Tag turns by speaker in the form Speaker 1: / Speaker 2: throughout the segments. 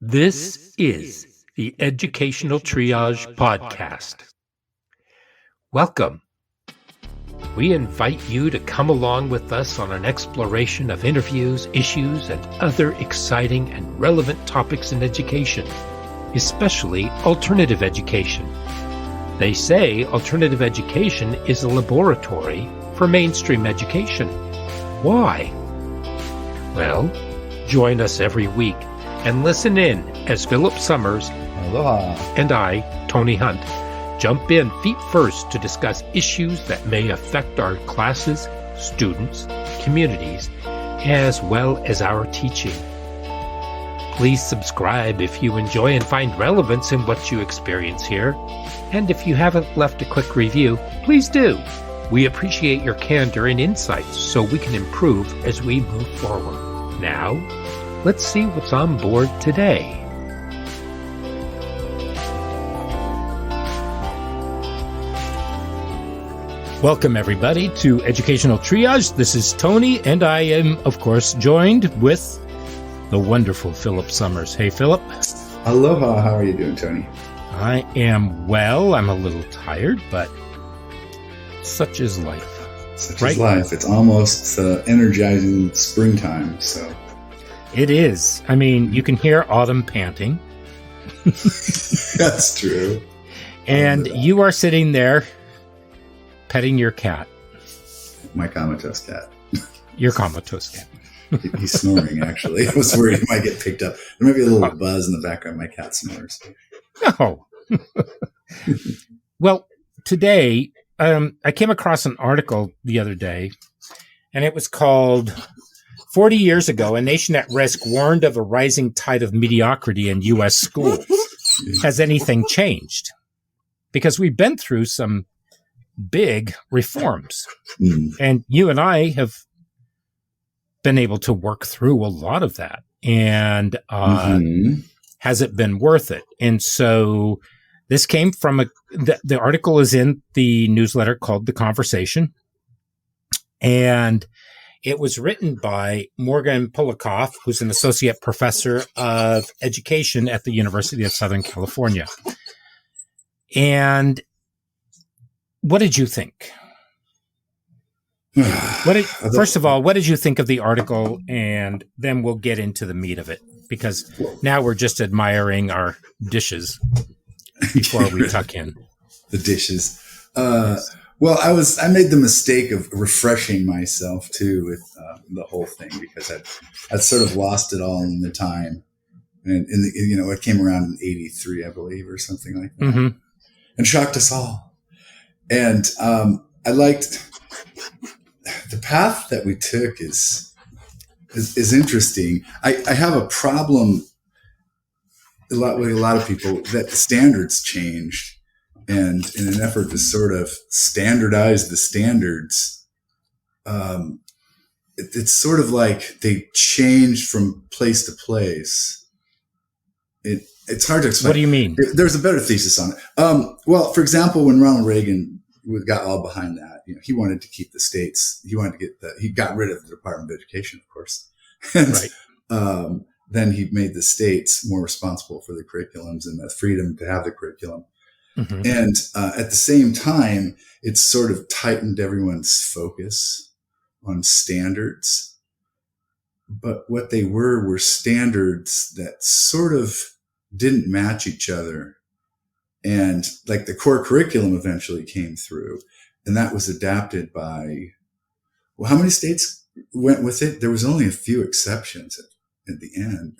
Speaker 1: This is the Educational Triage Podcast. Welcome. We invite you to come along with us on an exploration of interviews, issues, and other exciting and relevant topics in education, especially alternative education. They say alternative education is a laboratory for mainstream education. Why? Well, join us every week and listen in as Philip Summers
Speaker 2: Aloha.
Speaker 1: and I, Tony Hunt, jump in feet first to discuss issues that may affect our classes, students, communities, as well as our teaching. Please subscribe if you enjoy and find relevance in what you experience here. And if you haven't left a quick review, please do. We appreciate your candor and insights so we can improve as we move forward. Now, let's see what's on board today. Welcome, everybody, to Educational Triage. This is Tony, and I am, of course, joined with the wonderful Philip Summers. Hey, Philip.
Speaker 2: Aloha. How are you doing, Tony?
Speaker 1: I am well. I'm a little tired, but such is life.
Speaker 2: Such is life. It's almost energizing springtime, so.
Speaker 1: It is. I mean, you can hear autumn panting.
Speaker 2: That's true.
Speaker 1: And you are sitting there petting your cat.
Speaker 2: My comatose cat.
Speaker 1: Your comatose cat.
Speaker 2: He's snoring, actually. I was worried he might get picked up. There might be a little buzz in the background. My cat snores.
Speaker 1: Oh. Well, today, I came across an article the other day, and it was called 40 Years Ago, A Nation at Risk Warned of a Rising Tide of Mediocrity in U.S. Schools. Has anything changed? Because we've been through some big reforms, and you and I have been able to work through a lot of that. And has it been worth it? And so this came from the article is in the newsletter called The Conversation, and it was written by Morgan Polikoff, who's an associate professor of education at the University of Southern California. And what did you think? First of all, what did you think of the article? And then we'll get into the meat of it, because now we're just admiring our dishes before we tuck in.
Speaker 2: The dishes. Well, I made the mistake of refreshing myself too with the whole thing, because I'd sort of lost it all in the time, and it came around in '83, I believe, or something like that, and shocked us all. And I liked the path that we took is interesting. I have a problem with a lot of people that the standards changed. And in an effort to sort of standardize the standards, it's sort of like they changed from place to place. It's hard to explain.
Speaker 1: What do you mean?
Speaker 2: There's a better thesis on it. Well, for example, when Ronald Reagan got all behind that, he wanted to keep the states. He got rid of the Department of Education, of course. And,
Speaker 1: right.
Speaker 2: Then he made the states more responsible for the curriculums and the freedom to have the curriculum. And at the same time, it's sort of tightened everyone's focus on standards. But what they were standards that sort of didn't match each other. And like the core curriculum eventually came through, and that was adapted by, well, how many states went with it? There was only a few exceptions at the end.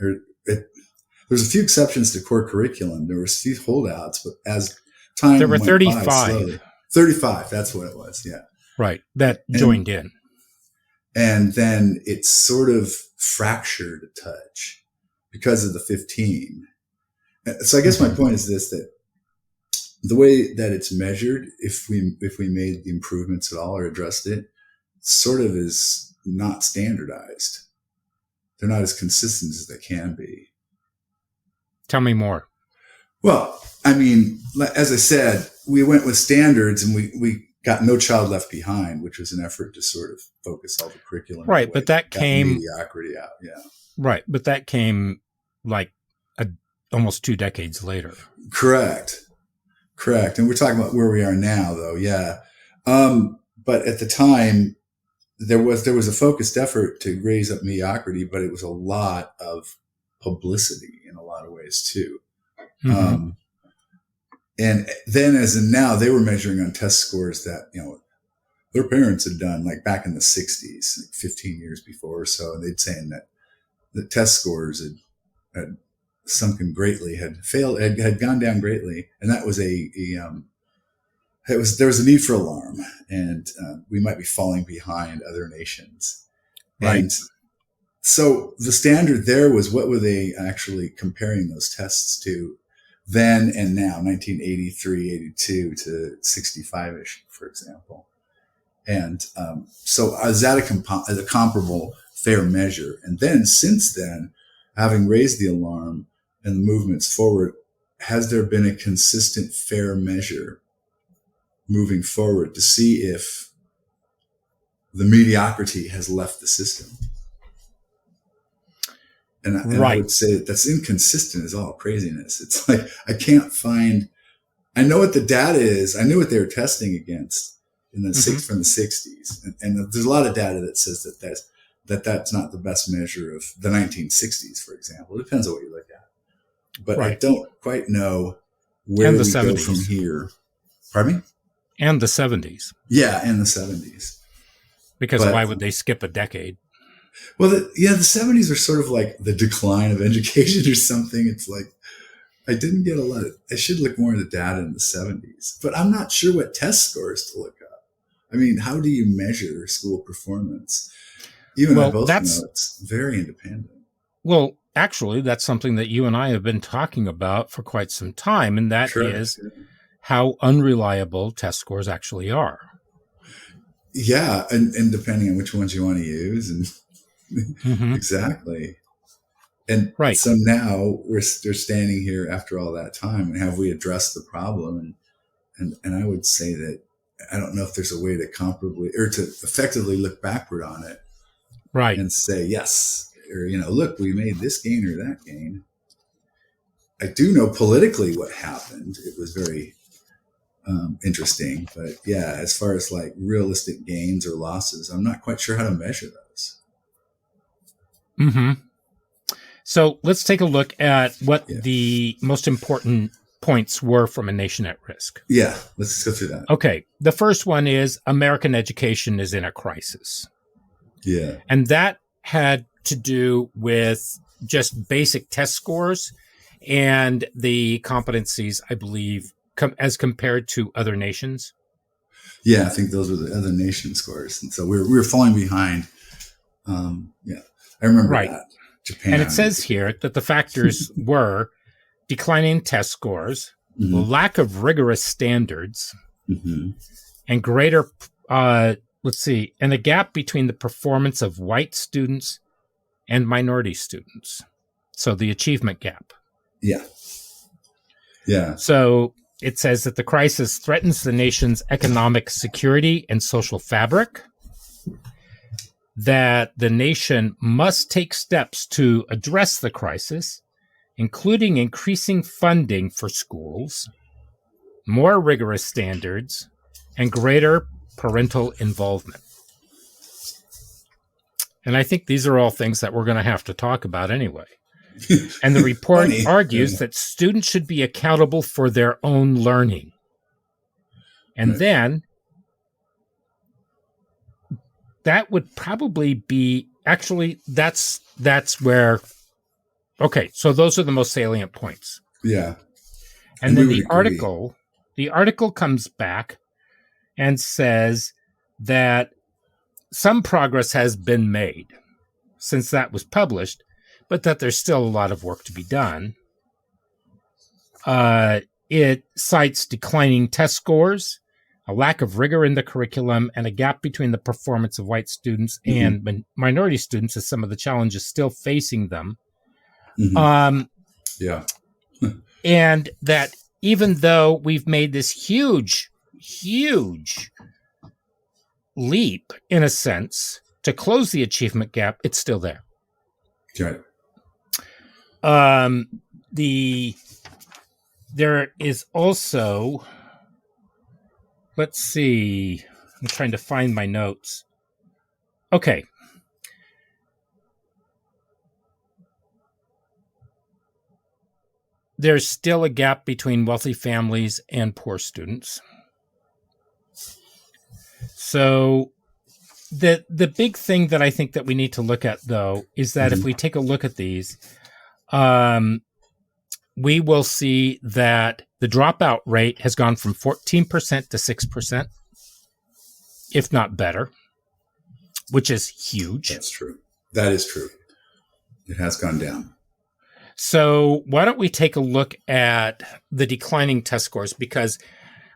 Speaker 2: There's a few exceptions to core curriculum. There was a few holdouts, but as time
Speaker 1: there were
Speaker 2: went
Speaker 1: 35.
Speaker 2: by slowly, 35. That's what it was. Yeah.
Speaker 1: Right. That joined in.
Speaker 2: And then it sort of fractured a touch because of the 15. So I guess my point is this, that the way that it's measured, if we made the improvements at all or addressed it, sort of is not standardized. They're not as consistent as they can be.
Speaker 1: Tell me more.
Speaker 2: Well, I mean, as I said, we went with standards, and we got No Child Left Behind, which was an effort to sort of focus all the curriculum.
Speaker 1: Right, but that came
Speaker 2: mediocrity out. Yeah.
Speaker 1: Right, but that came like almost 2 decades later.
Speaker 2: Correct. And we're talking about where we are now, though. Yeah. But at the time, there was a focused effort to raise up mediocrity, but it was a lot of publicity in a lot of ways too. Mm-hmm. And then, as in now, they were measuring on test scores that their parents had done, like back in the 60s, like 15 years before or so. And they'd saying that the test scores had sunken greatly, had failed, had gone down greatly, and that was there was a need for alarm, and we might be falling behind other nations.
Speaker 1: Right.
Speaker 2: And so the standard there was, what were they actually comparing those tests to then and now, 1983, 82 to 65-ish, for example. And so is that a comparable fair measure? And then since then, having raised the alarm and the movements forward, has there been a consistent fair measure moving forward to see if the mediocrity has left the system? And I would say that's inconsistent as all craziness. It's like, I can't find, I know what the data is. I knew what they were testing against in the from the 60s. And there's a lot of data that says that's not the best measure of the 1960s, for example. It depends on what you look at. But I don't quite know where we 70s. Go from here. Pardon me?
Speaker 1: And the 70s.
Speaker 2: Yeah, and the 70s.
Speaker 1: Because why would they skip a decade?
Speaker 2: Well, the 70s are sort of like the decline of education or something. It's like, I should look more at the data in the 70s. But I'm not sure what test scores to look up. I mean, how do you measure school performance? You and I both know it's very independent.
Speaker 1: Well, actually, that's something that you and I have been talking about for quite some time, and that is how unreliable test scores actually are.
Speaker 2: Yeah, and depending on which ones you want to use, and exactly. And so now they're standing here after all that time, and have we addressed the problem? And I would say that I don't know if there's a way to comparably or to effectively look backward on it, and say yes, or look, we made this gain or that gain. I do know politically what happened. It was very interesting, but yeah, as far as like realistic gains or losses, I'm not quite sure how to measure those.
Speaker 1: So let's take a look at what the most important points were from A Nation at Risk.
Speaker 2: Yeah, let's go through that.
Speaker 1: Okay, the first one is American education is in a crisis.
Speaker 2: Yeah.
Speaker 1: And that had to do with just basic test scores and the competencies, I believe, as compared to other nations.
Speaker 2: Yeah, I think those were the other nation scores. And so we were falling behind. I remember that. Japan.
Speaker 1: And it says here that the factors were declining test scores, lack of rigorous standards, and greater, and a gap between the performance of white students and minority students. So the achievement gap.
Speaker 2: Yeah. Yeah.
Speaker 1: So it says that the crisis threatens the nation's economic security and social fabric, that the nation must take steps to address the crisis, including increasing funding for schools, more rigorous standards, and greater parental involvement. And I think these are all things that we're going to have to talk about anyway. And the report argues that students should be accountable for their own learning. And then that would probably be, actually, that's where, okay, so those are the most salient points.
Speaker 2: Yeah.
Speaker 1: And then the article comes back and says that some progress has been made since that was published, but that there's still a lot of work to be done. It cites declining test scores, a lack of rigor in the curriculum, and a gap between the performance of white students and minority students as some of the challenges still facing them. And that even though we've made this huge leap, in a sense, to close the achievement gap, it's still there.
Speaker 2: Right.
Speaker 1: there is also, let's see, I'm trying to find my notes. Okay. There's still a gap between wealthy families and poor students. So the big thing that I think that we need to look at, though, is that if we take a look at these, we will see that the dropout rate has gone from 14% to 6%, if not better, which is huge.
Speaker 2: That's true. That is true. It has gone down.
Speaker 1: So why don't we take a look at the declining test scores? Because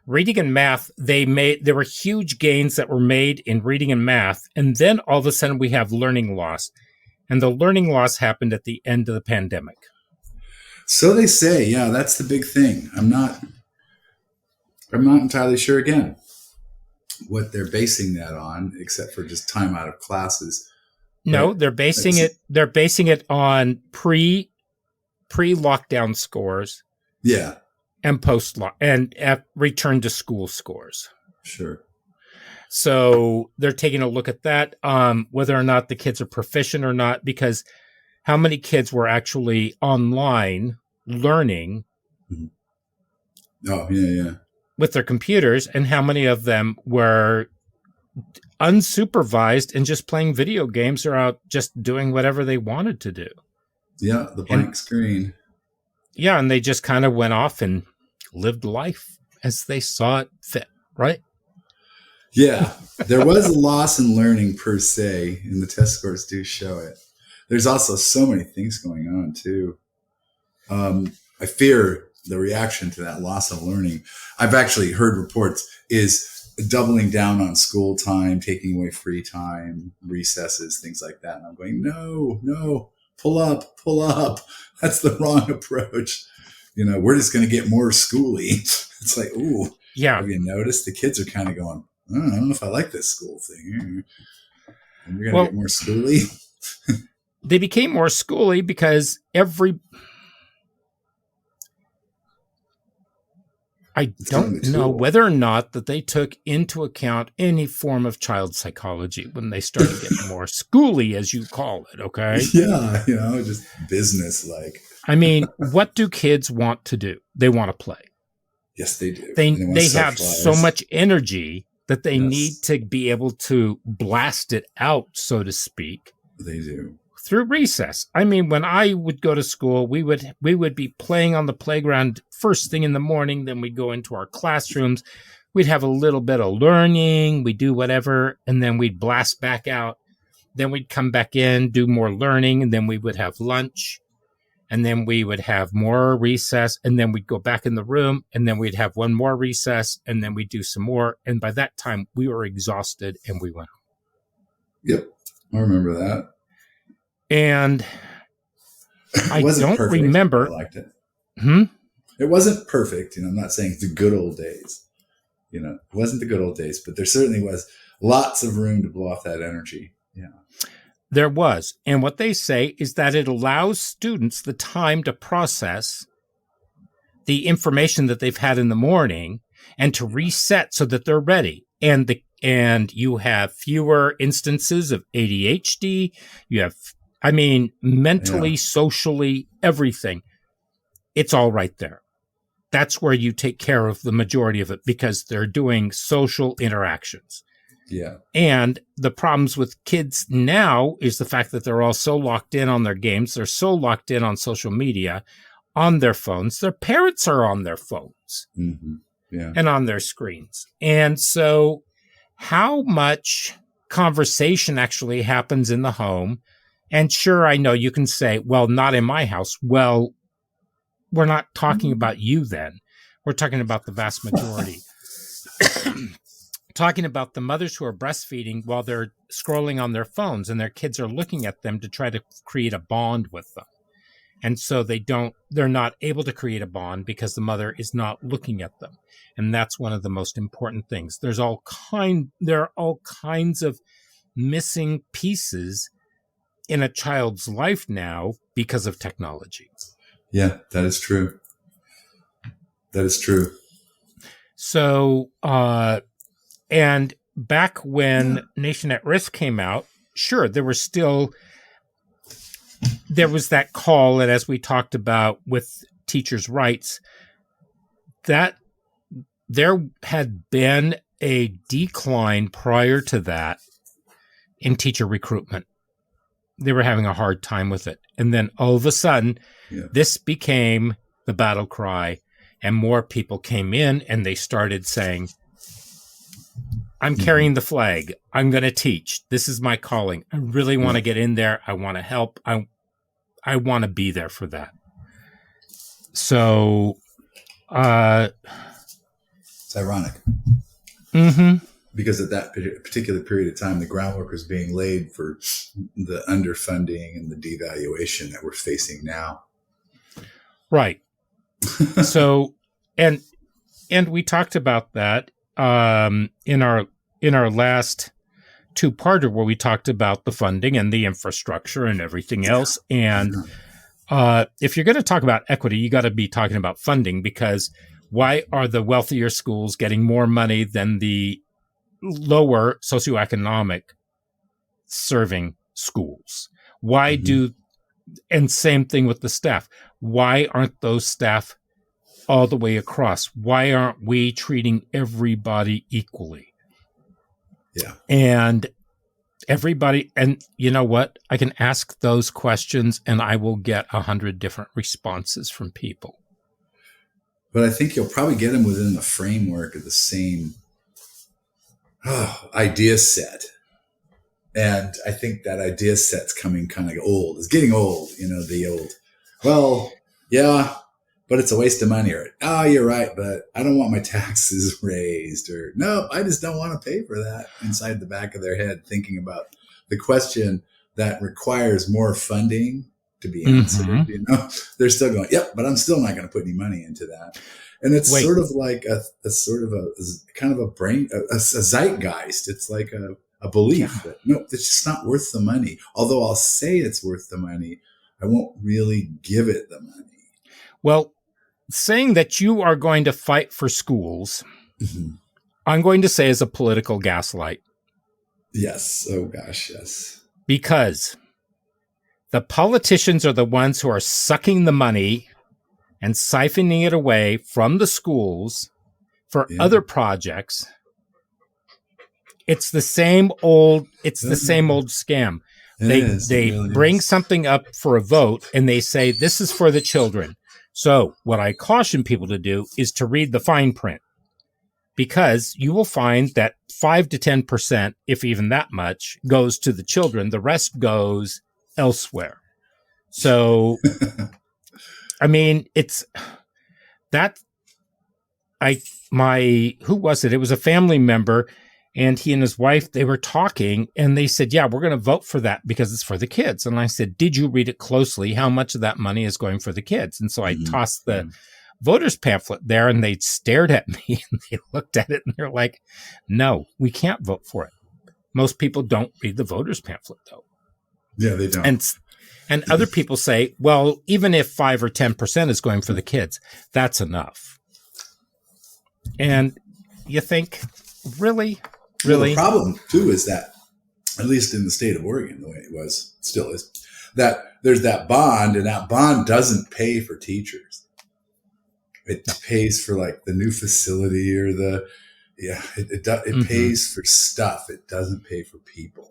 Speaker 1: reading and math, there were huge gains that were made in reading and math, and then all of a sudden we have learning loss. And the learning loss happened at the end of the pandemic.
Speaker 2: So they say, yeah, that's the big thing. I'm not entirely sure again what they're basing that on, except for just time out of classes.
Speaker 1: No, they're basing it on pre-lockdown scores.
Speaker 2: Yeah.
Speaker 1: And return to school scores.
Speaker 2: Sure.
Speaker 1: So they're taking a look at that, whether or not the kids are proficient or not, because how many kids were actually online learning with their computers, and how many of them were unsupervised and just playing video games or out just doing whatever they wanted to do.
Speaker 2: Yeah, the blank screen.
Speaker 1: Yeah, and they just kind of went off and lived life as they saw it fit, right?
Speaker 2: Yeah, there was a loss in learning per se, and the test scores do show it. There's also so many things going on, too. I fear the reaction to that loss of learning. I've actually heard reports is doubling down on school time, taking away free time, recesses, things like that. And I'm going, no, pull up. That's the wrong approach. We're just going to get more schooly. It's like, ooh,
Speaker 1: yeah.
Speaker 2: Have you noticed the kids are kind of going, I don't know if I like this school thing. And you're going to get more schooly.
Speaker 1: They became more schooly because I don't know whether or not that they took into account any form of child psychology when they started getting more schooly, as you call it, okay?
Speaker 2: Yeah, just business-like.
Speaker 1: I mean, what do kids want to do? They want to play.
Speaker 2: Yes, they do.
Speaker 1: They have so much energy that they need to be able to blast it out, so to speak.
Speaker 2: They do.
Speaker 1: Through recess. I mean, when I would go to school, we would be playing on the playground first thing in the morning. Then we'd go into our classrooms. We'd have a little bit of learning. We'd do whatever, and then we'd blast back out. Then we'd come back in, do more learning, and then we would have lunch. And then we would have more recess, and then we'd go back in the room, and then we'd have one more recess, and then we'd do some more. And by that time, we were exhausted, and we went home.
Speaker 2: Yep, I remember that.
Speaker 1: And I don't remember.
Speaker 2: I liked it.
Speaker 1: Hmm?
Speaker 2: It wasn't perfect. I'm not saying the good old days. It wasn't the good old days, but there certainly was lots of room to blow off that energy. Yeah.
Speaker 1: There was. And what they say is that it allows students the time to process the information that they've had in the morning and to reset so that they're ready. And you have fewer instances of ADHD. You have, mentally, socially, everything. It's all right there. That's where you take care of the majority of it because they're doing social interactions.
Speaker 2: Yeah.
Speaker 1: And the problems with kids now is the fact that they're all so locked in on their games. They're so locked in on social media, on their phones. Their parents are on their phones and on their screens. And so how much conversation actually happens in the home? And sure, I know you can say, well, not in my house. Well, we're not talking about you then. We're talking about the vast majority. Talking about the mothers who are breastfeeding while they're scrolling on their phones and their kids are looking at them to try to create a bond with them. And so they're not able to create a bond because the mother is not looking at them. And that's one of the most important things. There are all kinds of missing pieces in a child's life now because of technology.
Speaker 2: Yeah, that is true. That is true.
Speaker 1: So, and back when Nation at Risk came out, sure, there was that call, and as we talked about with teachers' rights, that there had been a decline prior to that in teacher recruitment. They were having a hard time with it. And then all of a sudden, this became the battle cry, and more people came in and they started saying, I'm carrying the flag. I'm going to teach. This is my calling. I really want to get in there. I want to help. I want to be there for that. So,
Speaker 2: it's ironic.
Speaker 1: Mm-hmm.
Speaker 2: Because at that particular period of time, the groundwork was being laid for the underfunding and the devaluation that we're facing now.
Speaker 1: Right. So, and we talked about that in our last two-parter, where we talked about the funding and the infrastructure and everything else. And if you're going to talk about equity, you got to be talking about funding, because why are the wealthier schools getting more money than the lower socioeconomic serving schools? Why and same thing with the staff. Why aren't those staff all the way across? Why aren't we treating everybody equally?
Speaker 2: Yeah.
Speaker 1: And everybody, and you know what? I can ask those questions and I will get 100 different responses from people.
Speaker 2: But I think you'll probably get them within the framework of the same idea set. And I think that idea set's coming kind of old. It's getting old, the old, well, yeah, but it's a waste of money. Or, oh, you're right, but I don't want my taxes raised. Or, no, I just don't want to pay for that, inside the back of their head, thinking about the question that requires more funding to be answered. They're still going, yep, but I'm still not going to put any money into that. And it's sort of like a kind of a brain, a zeitgeist. It's like a belief that, no, it's just not worth the money. Although I'll say it's worth the money, I won't really give it the money.
Speaker 1: Well, saying that you are going to fight for schools, I'm going to say is a political gaslight.
Speaker 2: Yes. Oh, gosh, yes.
Speaker 1: Because the politicians are the ones who are sucking the money and siphoning it away from the schools for other projects. It's the same old scam. They bring something up for a vote and they say, this is for the children. So what I caution people to do is to read the fine print, because you will find that 5 to 10%, if even that much, goes to the children. The rest goes elsewhere. So, I mean, it's that who was it? It was a family member, and he and his wife, they were talking and they said, yeah, we're going to vote for that because it's for the kids. And I said, did you read it closely? How much of that money is going for the kids? And so I tossed the voters pamphlet there, and they stared at me and they looked at it and they're like, no, we can't vote for it. Most people don't read the voters pamphlet though.
Speaker 2: Yeah, they don't.
Speaker 1: And other people say, well, even if 5 or 10% is going for the kids, that's enough. And you think, really?
Speaker 2: Well, the problem, too, is that, at least in the state of Oregon, the way it was, still is, that there's that bond, and that bond doesn't pay for teachers. It pays for, like, the new facility or it pays for stuff. It doesn't pay for people.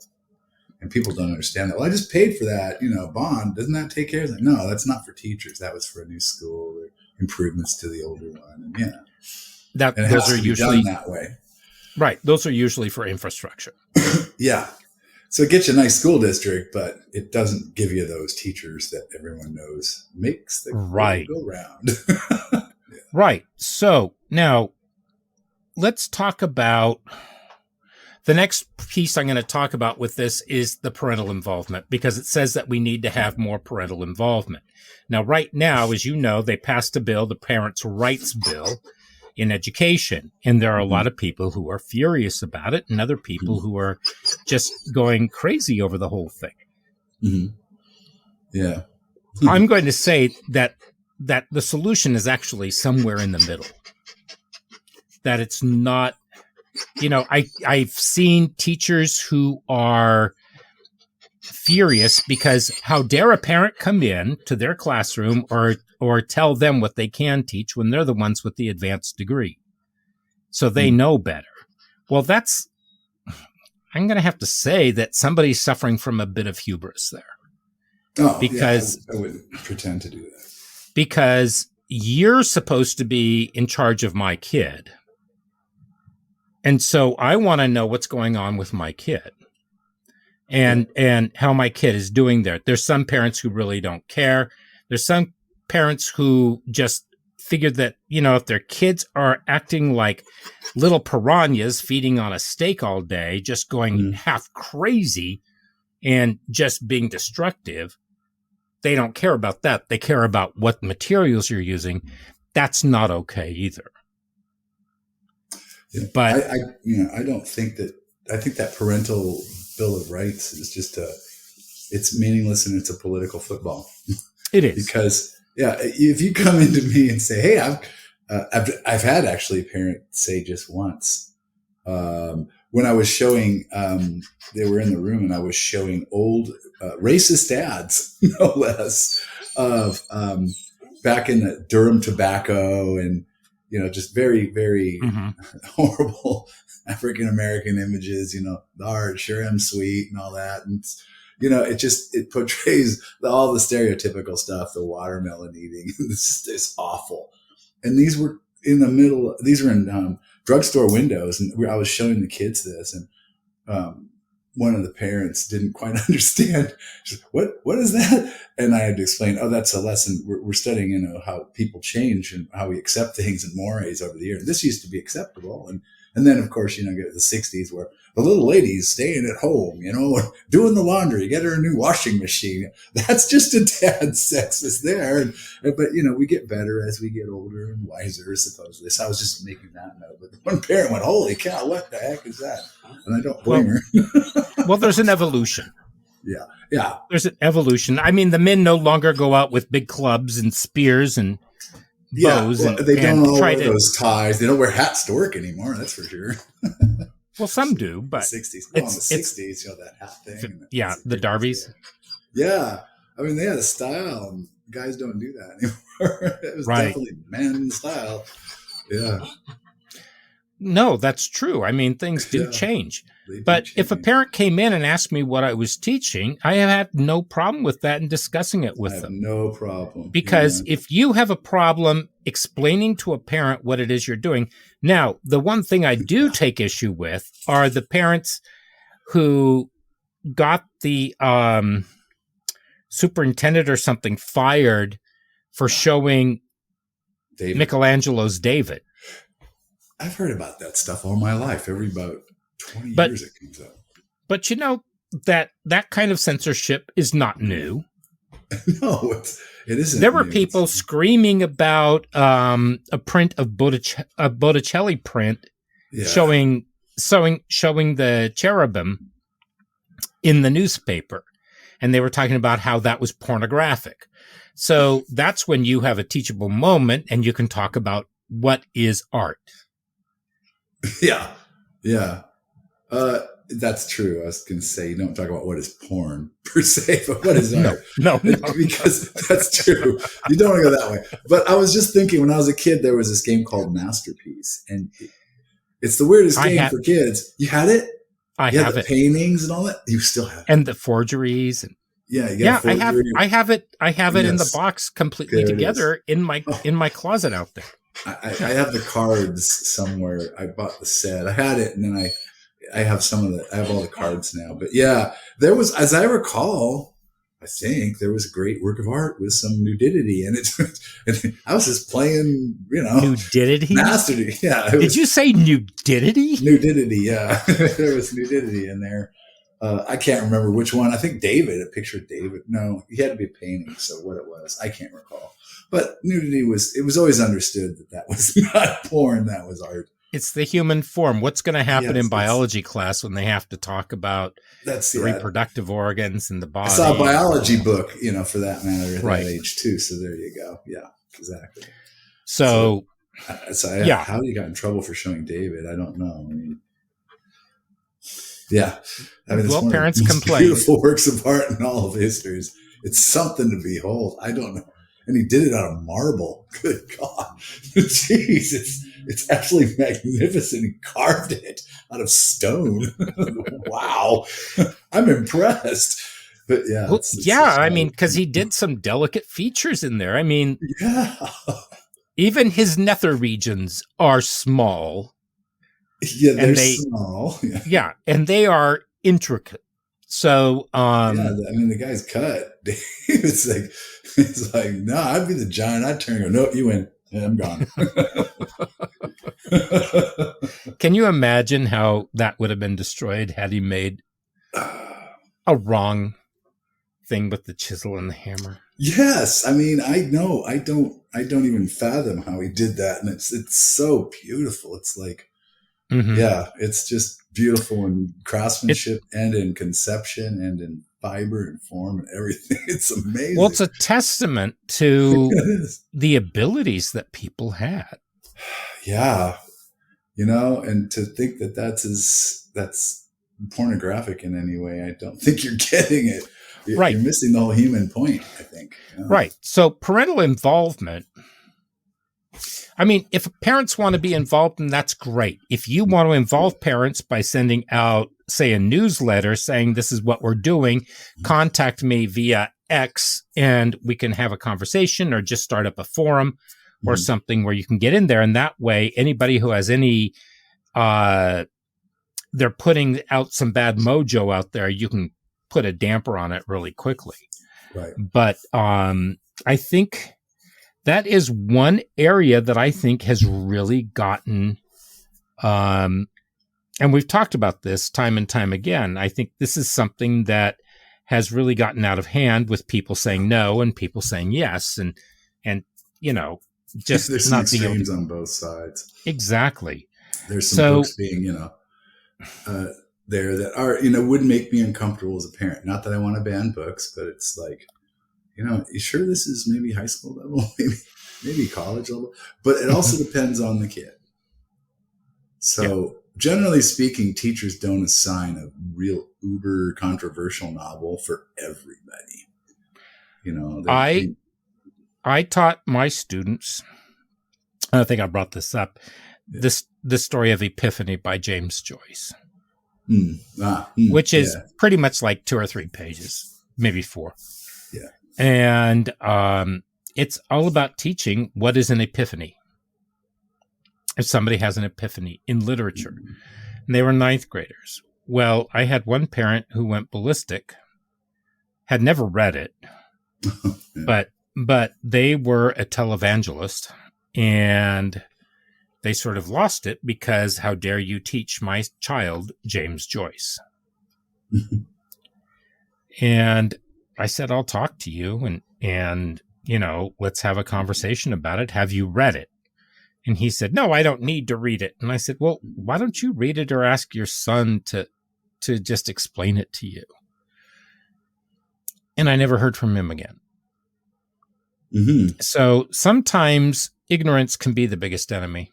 Speaker 2: And people don't understand that. Well, I just paid for that, bond. Doesn't that take care of it? No, that's not for teachers. That was for a new school or improvements to the older one. And
Speaker 1: those are usually
Speaker 2: done that way.
Speaker 1: Right. Those are usually for infrastructure.
Speaker 2: Yeah. So it gets you a nice school district, but it doesn't give you those teachers that everyone knows makes the world go round.
Speaker 1: Right. So now let's talk about the next piece I'm going to talk about with this is the parental involvement, because it says that we need to have more parental involvement. Now, right now, as you know, they passed a bill, the Parents' Rights Bill, in education. And there are a lot of people who are furious about it and other people who are just going crazy over the whole thing.
Speaker 2: Yeah.
Speaker 1: I'm going to say that that the solution is actually somewhere in the middle. That it's not, I've seen teachers who are furious because how dare a parent come in to their classroom or tell them what they can teach when they're the ones with the advanced degree. So they know better. Well, I'm going to have to say that somebody's suffering from a bit of hubris there.
Speaker 2: Oh,
Speaker 1: because
Speaker 2: I wouldn't pretend to do that.
Speaker 1: Because you're supposed to be in charge of my kid. And so I want to know what's going on with my kid and how my kid is doing there. There's some parents who really don't care. There's some parents who just figured that, if their kids are acting like little piranhas feeding on a steak all day, just going half crazy and just being destructive, they don't care about that. They care about what materials you're using. That's not okay either.
Speaker 2: Yeah.
Speaker 1: But
Speaker 2: I don't think that. I think that parental Bill of Rights is just it's meaningless and it's a political football.
Speaker 1: It is
Speaker 2: because if you come into me and say, "Hey, I've had actually a parent say just once when I was showing, they were in the room and I was showing old racist ads, no less, of back in the Durham tobacco and just very, very horrible African-American images, the art, sure am sweet and all that. And, it portrays all the stereotypical stuff, the watermelon eating. It's awful. And these were in drugstore windows. And I was showing the kids this and one of the parents didn't quite understand. She's like, what is that? And I had to explain, that's a lesson. We're studying, how people change and how we accept things and mores over the years. This used to be acceptable. And then, of course, get to the 60s where the little lady's staying at home, doing the laundry, get her a new washing machine. That's just a tad sexist there. But, we get better as we get older and wiser, supposedly. So I was just making that note. But one parent went, holy cow, what the heck is that? And I don't blame her.
Speaker 1: Well, there's an evolution.
Speaker 2: Yeah. Yeah.
Speaker 1: There's an evolution. I mean, the men no longer go out with big clubs and spears and bows.
Speaker 2: Well, they don't all wear those ties. They don't wear hats to work anymore. That's for sure.
Speaker 1: Well, some do, but
Speaker 2: the 60s. Oh, in the 60s, that hat thing.
Speaker 1: The derbies.
Speaker 2: Yeah. I mean, they had a style, and guys don't do that anymore. It was definitely man style. Yeah.
Speaker 1: No, that's true. I mean, things do change. But if a parent came in and asked me what I was teaching, I have had no problem with that and discussing it with them.
Speaker 2: No problem.
Speaker 1: Because if you have a problem explaining to a parent what it is you're doing. Now, the one thing I do take issue with are the parents who got the superintendent or something fired for showing Michelangelo's David.
Speaker 2: I've heard about that stuff all my life. Every about 20 years it comes up.
Speaker 1: But that kind of censorship is not new.
Speaker 2: No, it isn't.
Speaker 1: There were people screaming about a print of a Botticelli print showing the cherubim in the newspaper. And they were talking about how that was pornographic. So that's when you have a teachable moment and you can talk about what is art.
Speaker 2: Yeah. Yeah. That's true. I was going to say, you don't talk about what is porn per se, but what is art?
Speaker 1: No.
Speaker 2: Because that's true. You don't want to go that way. But I was just thinking when I was a kid, there was this game called Masterpiece. And it's the weirdest game for kids. You had it?
Speaker 1: I have it.
Speaker 2: Paintings and all that? You still have it.
Speaker 1: And the forgeries. And I have it in the box completely together in my closet out there.
Speaker 2: I have the cards somewhere. I bought the set. I had it, and then I have I have all the cards now. But yeah, there was, as I recall, I think there was a great work of art with some nudity, and and I was just playing,
Speaker 1: nudity.
Speaker 2: Mastery. Yeah.
Speaker 1: Did you say nudity?
Speaker 2: Nudity. Yeah, there was nudity in there. I can't remember which one. I think a picture of David. No, he had to be a painting. So what it was, I can't recall. But nudity it was always understood that was not porn, that was art.
Speaker 1: It's the human form. What's going to happen in biology class when they have to talk about the reproductive organs and the body?
Speaker 2: I saw a biology book, for that matter, at that age too. So there you go. Yeah. exactly.
Speaker 1: So yeah.
Speaker 2: How you got in trouble for showing David, I don't know. I mean, yeah. I mean, it's one
Speaker 1: parents
Speaker 2: of the most
Speaker 1: complain.
Speaker 2: beautiful works of art in all of history. It's something to behold. I don't know. And he did it out of marble. Good God. Jeez, it's absolutely magnificent. He carved it out of stone. Wow. I'm impressed. But yeah.
Speaker 1: Well, yeah, I mean, because he did some delicate features in there. I mean,
Speaker 2: yeah.
Speaker 1: Even his nether regions are small.
Speaker 2: Yeah, they're small.
Speaker 1: Yeah, and they are intricate. So,
Speaker 2: yeah, I mean, the guy's cut. It's like, no, I'd be the giant. I'd turn and go, no, you win. Yeah, I'm gone.
Speaker 1: Can you imagine how that would have been destroyed had he made a wrong thing with the chisel and the hammer?
Speaker 2: Yes, I mean, I know. I don't even fathom how he did that, and it's so beautiful. It's like, yeah, it's just beautiful in craftsmanship and in conception and in fiber and form and everything. It's amazing.
Speaker 1: Well, it's a testament to the abilities that people had.
Speaker 2: Yeah, and to think that that's pornographic in any way, I don't think you're getting it.
Speaker 1: Right.
Speaker 2: You're missing the whole human point, I think.
Speaker 1: Right. So parental involvement, I mean, if parents want to be involved, then that's great. If you want to involve parents by sending out, say, a newsletter saying this is what we're doing, contact me via X and we can have a conversation, or just start up a forum or something where you can get in there. And that way, anybody who has any, they're putting out some bad mojo out there, you can put a damper on it really quickly.
Speaker 2: Right.
Speaker 1: But I think that is one area that I think has really gotten, and we've talked about this time and time again. I think this is something that has really gotten out of hand, with people saying no and people saying yes, and just
Speaker 2: there's
Speaker 1: not
Speaker 2: some
Speaker 1: being
Speaker 2: extremes on both sides.
Speaker 1: Exactly.
Speaker 2: There's some books being, there that are, would make me uncomfortable as a parent. Not that I want to ban books, but it's like, you sure this is maybe high school level, maybe college level, but it also depends on the kid. So generally speaking, teachers don't assign a real uber controversial novel for everybody.
Speaker 1: I taught my students, I think I brought this up, this story of Epiphany by James Joyce, which is pretty much like 2 or 3 pages, maybe 4.
Speaker 2: Yeah.
Speaker 1: And it's all about teaching what is an epiphany. If somebody has an epiphany in literature, and they were 9th graders. Well, I had one parent who went ballistic, had never read it, but they were a televangelist, and they sort of lost it because how dare you teach my child James Joyce? And I said, I'll talk to you and let's have a conversation about it. Have you read it? And he said, no, I don't need to read it. And I said, well, why don't you read it or ask your son to just explain it to you? And I never heard from him again. So sometimes ignorance can be the biggest enemy.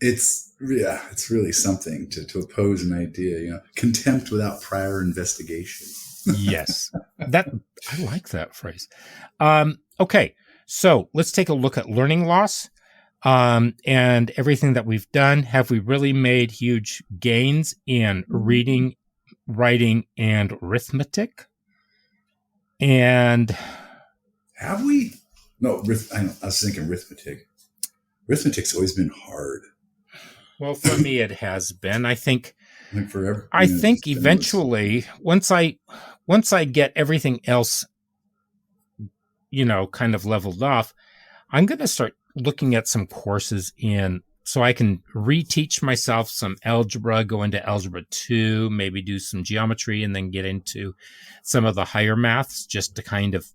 Speaker 2: It's really something to oppose an idea, contempt without prior investigation.
Speaker 1: Yes. I like that phrase. Okay. So let's take a look at learning loss, and everything that we've done. Have we really made huge gains in reading, writing, and arithmetic? And
Speaker 2: have we? No, I was thinking arithmetic. Arithmetic's always been hard.
Speaker 1: Well, for me, it has been. I think
Speaker 2: forever.
Speaker 1: I think eventually, once I get everything else, kind of leveled off, I'm going to start looking at some courses so I can reteach myself some algebra, go into algebra 2, maybe do some geometry, and then get into some of the higher maths, just to kind of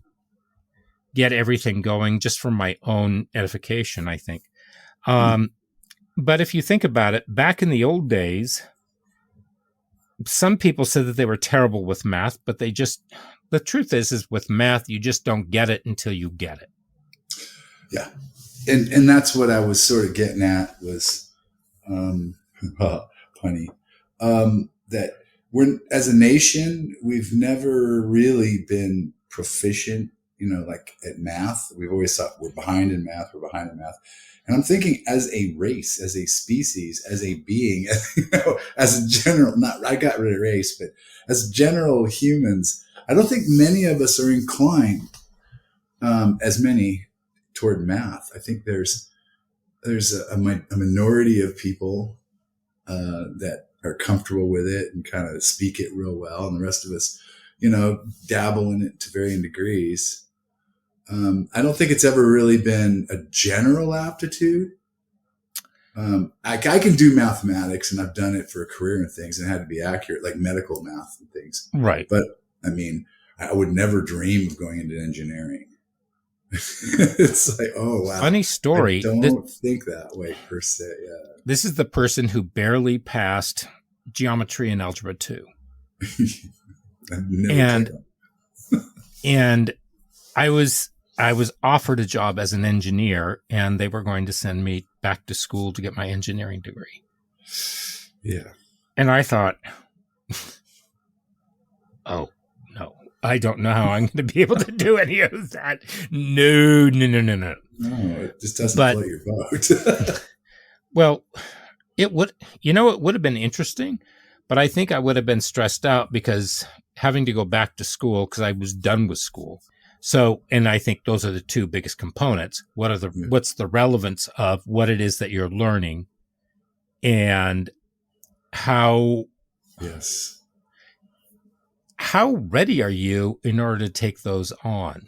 Speaker 1: get everything going, just for my own edification, I think. But if you think about it, back in the old days, some people said that they were terrible with math, but the truth is with math, you just don't get it until you get it.
Speaker 2: Yeah. And that's what I was sort of getting at was, punny, that we're, as a nation, we've never really been proficient, like at math. We've always thought we're behind in math. And I'm thinking, as a race, as a species, as a being, as a general, I got rid of race, but as general humans, I don't think many of us are inclined, as many, toward math. I think there's a minority of people that are comfortable with it and kind of speak it real well, and the rest of us, dabble in it to varying degrees. I don't think it's ever really been a general aptitude. I can do mathematics, and I've done it for a career and things, and it had to be accurate, like medical math and things.
Speaker 1: Right.
Speaker 2: But I mean, I would never dream of going into engineering. It's like, oh wow,
Speaker 1: funny story.
Speaker 2: I don't think that way per se. Yeah.
Speaker 1: This is the person who barely passed geometry and algebra 2. And I was offered a job as an engineer, and they were going to send me back to school to get my engineering degree.
Speaker 2: Yeah.
Speaker 1: And I thought, oh, no, I don't know how I'm going to be able to do any of that. No.
Speaker 2: No, it just doesn't float your boat.
Speaker 1: Well, it would have been interesting, but I think I would have been stressed out because having to go back to school, because I was done with school. So, and I think those are the two biggest components. What's the relevance of what it is that you're learning, and how ready are you in order to take those on?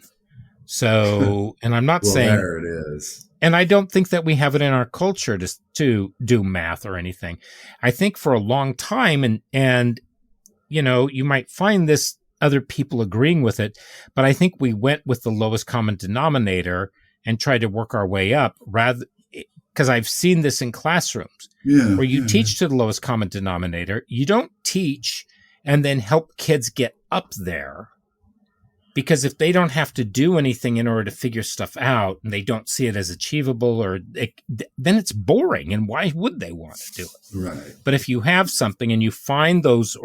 Speaker 1: So, and I'm not saying
Speaker 2: there it is.
Speaker 1: And I don't think that we have it in our culture to do math or anything. I think for a long time, and you might find this other people agreeing with it, but I think we went with the lowest common denominator and tried to work our way up, rather, because I've seen this in classrooms where you teach to the lowest common denominator. You don't teach and then help kids get up there, because if they don't have to do anything in order to figure stuff out, and they don't see it as achievable, then it's boring. And why would they want to do it?
Speaker 2: Right.
Speaker 1: But if you have something and you find those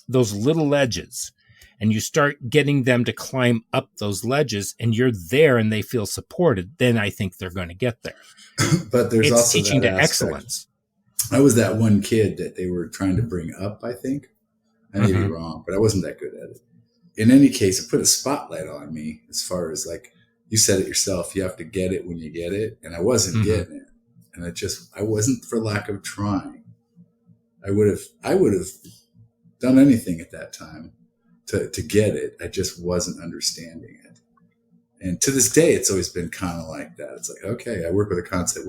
Speaker 1: little ledges, and you start getting them to climb up those ledges, and you're there and they feel supported, then I think they're going to get there.
Speaker 2: But there's also
Speaker 1: teaching
Speaker 2: that
Speaker 1: to
Speaker 2: aspect.
Speaker 1: excellence.
Speaker 2: I was that one kid that they were trying to bring up, I think. I may be wrong, but I wasn't that good at it. In any case, it put a spotlight on me, as far as, like you said it yourself, you have to get it when you get it. And I wasn't getting it. And I wasn't for lack of trying. I would have done anything at that time to get it. I just wasn't understanding it. And to this day, it's always been kind of like that. It's like, okay, I work with a concept.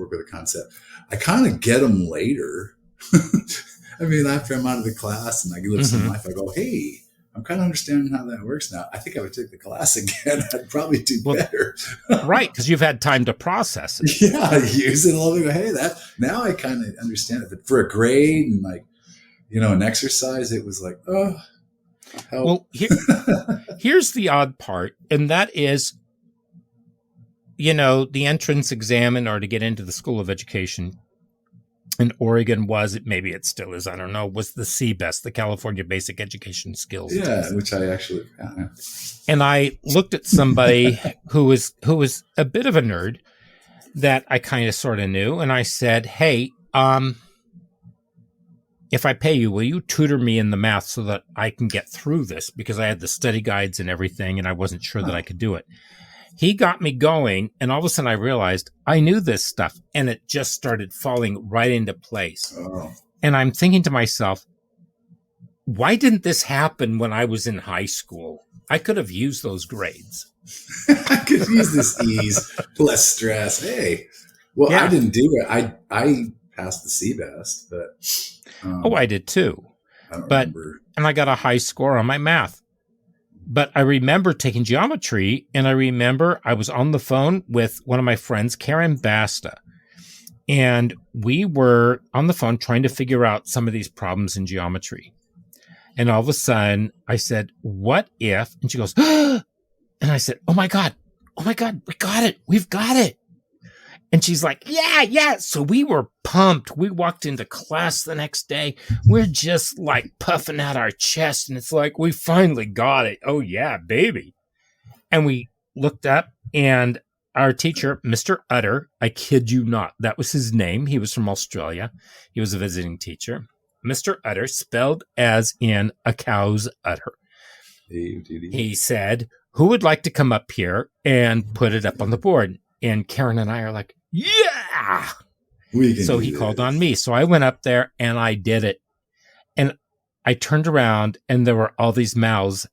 Speaker 2: I kind of get them later. I mean, after I'm out of the class and I live some life, I go, hey, I'm kind of understanding how that works now. I think I would take the class again. I'd probably do better.
Speaker 1: Right, because you've had time to process it.
Speaker 2: Yeah, I use it a little bit. Hey, now I kind of understand it. But for a grade and an exercise, it was like, oh, help.
Speaker 1: Well, here's the odd part, and that is, the entrance exam in order to get into the School of Education in Oregon maybe it still is, I don't know, was the CBEST, the California Basic Education Skills Test.
Speaker 2: Which I actually
Speaker 1: And I looked at somebody who was a bit of a nerd that I kind of sort of knew, and I said, hey, if I pay you, will you tutor me in the math so that I can get through this? Because I had the study guides and everything, and I wasn't sure that I could do it. He got me going, and all of a sudden I realized I knew this stuff, and it just started falling right into place.
Speaker 2: Oh.
Speaker 1: And I'm thinking to myself, why didn't this happen when I was in high school? I could have used those grades.
Speaker 2: I could use this ease, less stress. Hey, well, yeah. I didn't do it. I passed the CBEST, but
Speaker 1: I did too.
Speaker 2: I don't remember.
Speaker 1: And I got a high score on my math. But I remember taking geometry, and I remember I was on the phone with one of my friends, Karen Basta, and we were on the phone trying to figure out some of these problems in geometry. And all of a sudden, I said, what if? And she goes, and I said, oh my God, oh my God, we got it. We've got it. And she's like, yeah. So we were pumped. We walked into class the next day. We're just like puffing out our chest. And it's like, we finally got it. Oh yeah, baby. And we looked up and our teacher, Mr. Utter, I kid you not, that was his name. He was from Australia. He was a visiting teacher. Mr. Utter, spelled as in a cow's udder. He said, who would like to come up here and put it up on the board? And Karen and I are like, yeah. So he called on me. So I went up there and I did it. And I turned around and there were all these mouths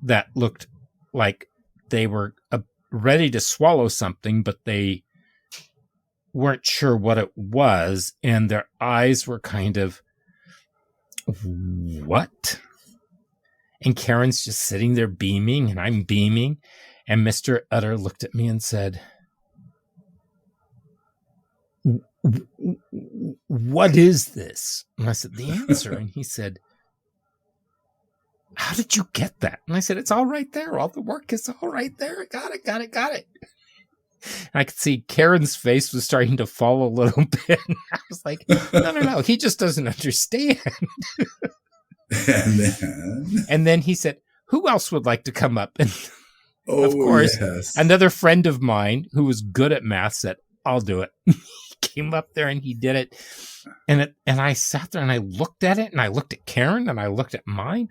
Speaker 1: that looked like they were ready to swallow something, but they weren't sure what it was. And their eyes were kind of, what? And Karen's just sitting there beaming and I'm beaming. And Mr. Utter looked at me and said, what is this? And I said, the answer. And he said, how did you get that? And I said, it's all right there. All the work is all right there. Got it. And I could see Karen's face was starting to fall a little bit. I was like, no. He just doesn't understand. And then he said, who else would like to come up? And of course, yes. Another friend of mine who was good at math said, I'll do it. He came up there and he did it. And I sat there and I looked at it and I looked at Karen and I looked at mine.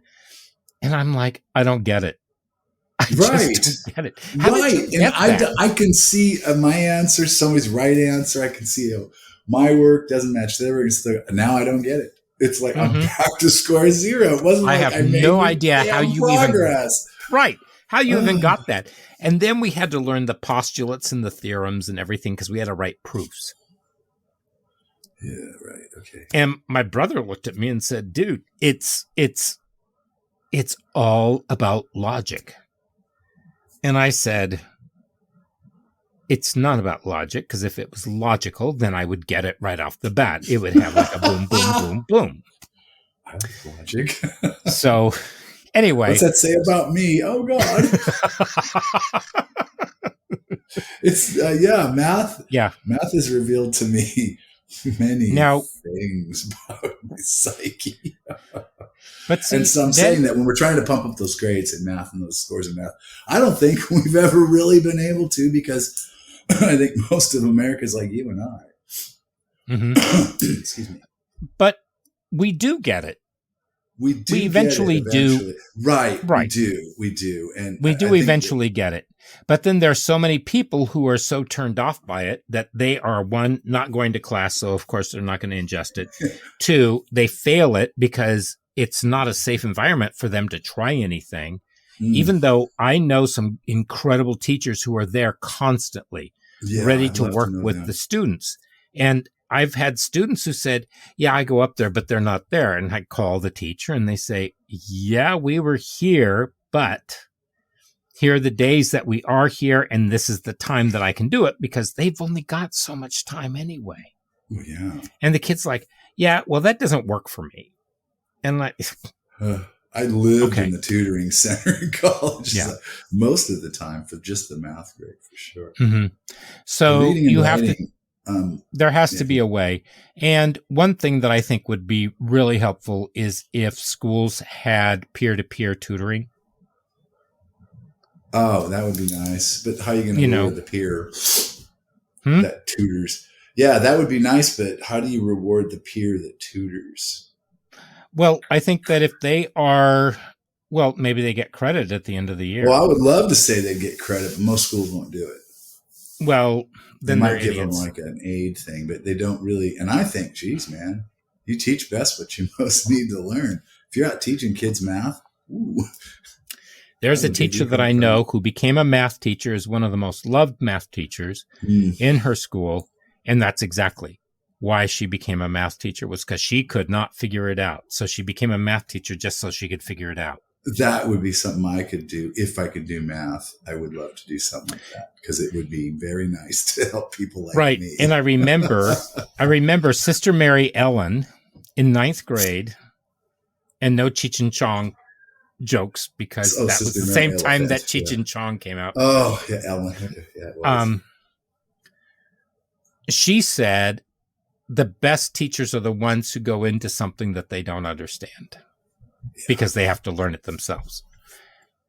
Speaker 1: And I'm like, I don't get it. I just don't get it.
Speaker 2: Right. And I can see my answer, somebody's right answer. I can see my work doesn't match their work. Now I don't get it. It's like I'm back to score zero. It wasn't
Speaker 1: I
Speaker 2: like
Speaker 1: have no idea how you
Speaker 2: progress.
Speaker 1: How you even got that. And then we had to learn the postulates and the theorems and everything because we had to write proofs.
Speaker 2: Yeah, right. Okay.
Speaker 1: And my brother looked at me and said, dude, it's all about logic. And I said, it's not about logic, because if it was logical, then I would get it right off the bat. It would have like a boom, boom, boom, boom.
Speaker 2: I like logic.
Speaker 1: So anyway.
Speaker 2: What's that say about me? Oh, God. It's, math.
Speaker 1: Yeah.
Speaker 2: Math has revealed to me many things about my psyche.
Speaker 1: But see,
Speaker 2: and so I'm saying that when we're trying to pump up those grades in math and those scores in math, I don't think we've ever really been able to, because I think most of America is like you and I.
Speaker 1: Mm-hmm.
Speaker 2: Excuse me.
Speaker 1: But we do get it.
Speaker 2: We
Speaker 1: eventually do.
Speaker 2: Right. We do. And
Speaker 1: we do eventually get it. But then there's so many people who are so turned off by it that they are, one, not going to class. So of course they're not going to ingest it. Two, they fail it because it's not a safe environment for them to try anything. Even though I know some incredible teachers who are there constantly, ready to work with the students. And I've had students who said, yeah, I go up there, but they're not there. And I call the teacher and they say, yeah, we were here, but here are the days that we are here. And this is the time that I can do it, because they've only got so much time anyway.
Speaker 2: Oh, yeah.
Speaker 1: And the kid's like, yeah, well, that doesn't work for me. And like,
Speaker 2: I lived in the tutoring center in college most of the time for just the math grade, for sure.
Speaker 1: Mm-hmm. So you have to, there has to be a way. And one thing that I think would be really helpful is if schools had peer-to-peer tutoring.
Speaker 2: Oh, that would be nice. But how are you going to reward the peer that tutors? Yeah, that would be nice. But how do you reward the peer that tutors?
Speaker 1: Well, I think that if they are, maybe they get credit at the end of the year.
Speaker 2: Well, I would love to say they get credit, but most schools won't do it.
Speaker 1: Well, then
Speaker 2: they might give them like an aid thing, but they don't really. And I think, geez, man, you teach best what you most need to learn. If you're out teaching kids math,
Speaker 1: there's a teacher that I know who became a math teacher, is one of the most loved math teachers in her school. And that's exactly why she became a math teacher, was because she could not figure it out. So she became a math teacher just so she could figure it out.
Speaker 2: That would be something I could do. If I could do math, I would love to do something like that, because it would be very nice to help people like me.
Speaker 1: And I remember Sister Mary Ellen in 9th grade, and no Cheech and Chong jokes because
Speaker 2: Oh,
Speaker 1: that was
Speaker 2: Sister
Speaker 1: the
Speaker 2: Mary
Speaker 1: same time
Speaker 2: Elephant,
Speaker 1: that Cheech
Speaker 2: yeah.
Speaker 1: and Chong came out.
Speaker 2: Oh, yeah, Ellen. Yeah, it was.
Speaker 1: She said the best teachers are the ones who go into something that they don't understand because they have to learn it themselves.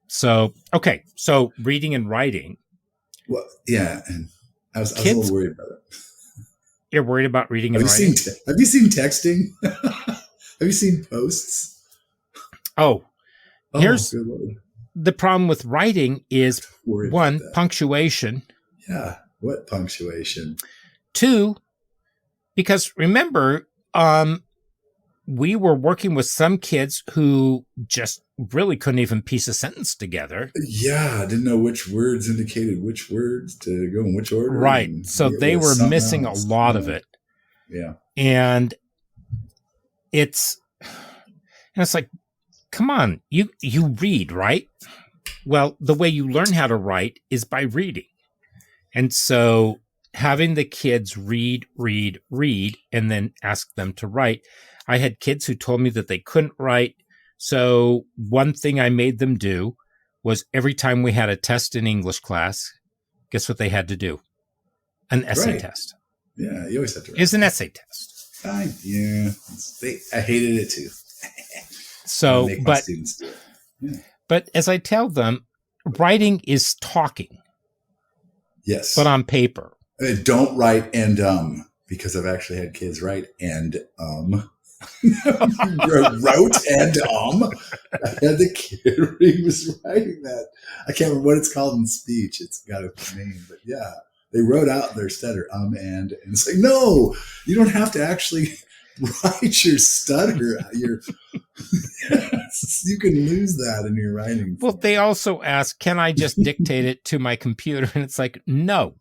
Speaker 1: So, okay. So reading and writing.
Speaker 2: Well, yeah. And I was a
Speaker 1: Kids,
Speaker 2: little worried about it.
Speaker 1: you're worried about reading and writing?
Speaker 2: Have you seen texting? Have you seen posts?
Speaker 1: Here's
Speaker 2: good Lord.
Speaker 1: the problem with writing is one, punctuation.
Speaker 2: Yeah. What punctuation?
Speaker 1: Two, because remember, we were working with some kids who just really couldn't even piece a sentence together.
Speaker 2: Yeah, I didn't know which words indicated which words to go in which order.
Speaker 1: Right. So they were missing a lot of it.
Speaker 2: Yeah.
Speaker 1: And it's like, come on, you read, right? Well, the way you learn how to write is by reading. And so having the kids read, and then ask them to write. I had kids who told me that they couldn't write. So one thing I made them do was every time we had a test in English class, guess what they had to do? An essay test.
Speaker 2: Yeah, you always have to write.
Speaker 1: It's an essay test.
Speaker 2: Yeah. I hated it too.
Speaker 1: So, but,
Speaker 2: students do it. Yeah.
Speaker 1: But as I tell them, writing is talking.
Speaker 2: Yes.
Speaker 1: But on paper.
Speaker 2: Don't write and because I've actually had kids write and wrote and I had the kid he was writing that. I can't remember what it's called in speech. It's got a name, but yeah. They wrote out their stutter, and it's like, no, you don't have to actually write your stutter. You can lose that in your writing.
Speaker 1: Well, they also ask, can I just dictate it to my computer? And it's like, no.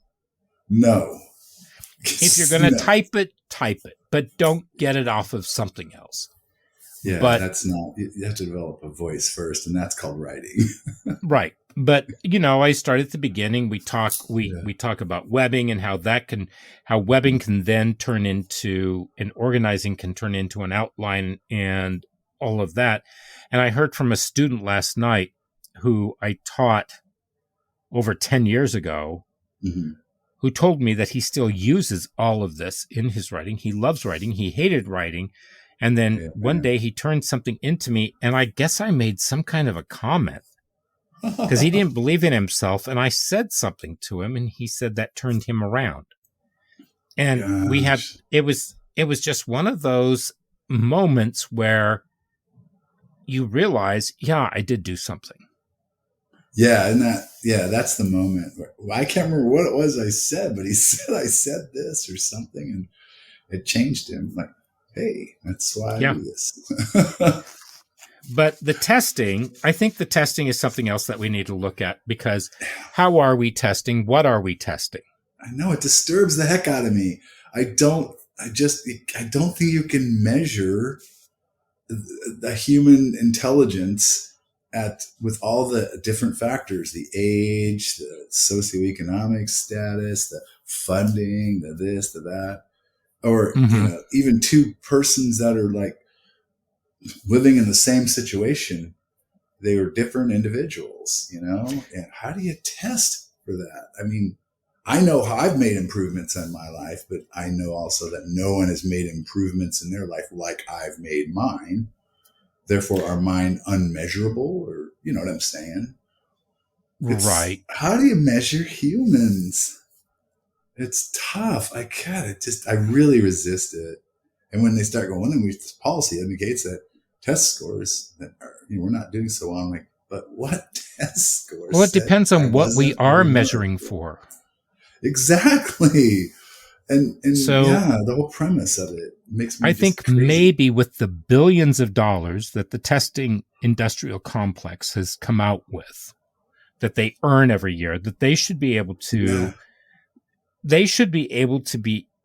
Speaker 1: If you're going to type it, but don't get it off of something else.
Speaker 2: Yeah,
Speaker 1: but
Speaker 2: that's not, you have to develop a voice first, and that's called writing.
Speaker 1: Right. But, I start at the beginning. We talk about webbing and how webbing can then turn into, and organizing can turn into an outline and all of that. And I heard from a student last night who I taught over 10 years ago, who told me that he still uses all of this in his writing. He loves writing. He hated writing. And then one day he turned something into me, and I guess I made some kind of a comment because he didn't believe in himself. And I said something to him, and he said that turned him around. And it was just one of those moments where you realize, I did do something.
Speaker 2: Yeah. And that's the moment where, I can't remember what it was I said, but he said, I said this or something, and it changed him. Like, hey, that's why I do this.
Speaker 1: But the testing, I think the testing is something else that we need to look at, because how are we testing? What are we testing?
Speaker 2: I know it disturbs the heck out of me. I don't think you can measure the human intelligence with all the different factors, the age, the socioeconomic status, the funding, the this, the that. Or even two persons that are like living in the same situation, they are different individuals, and how do you test for that? I mean, I know how I've made improvements in my life, but I know also that no one has made improvements in their life like I've made mine. Therefore, are mine unmeasurable? Or, you know what I'm saying?
Speaker 1: Right.
Speaker 2: How do you measure humans? It's tough. I really resist it. And when they start going, this policy indicates that test scores that we're not doing so well. I'm like, but what test scores?
Speaker 1: Well, it depends on what we are measuring for.
Speaker 2: Exactly. And
Speaker 1: so,
Speaker 2: the whole premise of it makes me
Speaker 1: I think
Speaker 2: crazy.
Speaker 1: Maybe with the billions of dollars that the testing industrial complex has come out with, that they earn every year, that they should be able to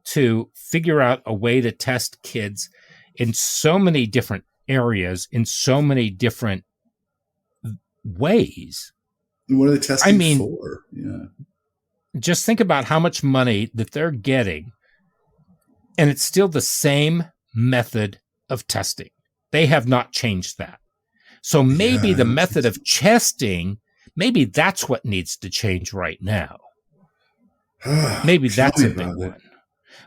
Speaker 1: to figure out a way to test kids in so many different areas, in so many different ways.
Speaker 2: And what are they testing for? Yeah.
Speaker 1: Just think about how much money that they're getting, and it's still the same method of testing. They have not changed that. So maybe
Speaker 2: Yeah,
Speaker 1: the method of testing, maybe that's what needs to change right now. Maybe
Speaker 2: tell
Speaker 1: that's
Speaker 2: me
Speaker 1: a big
Speaker 2: about it.
Speaker 1: one.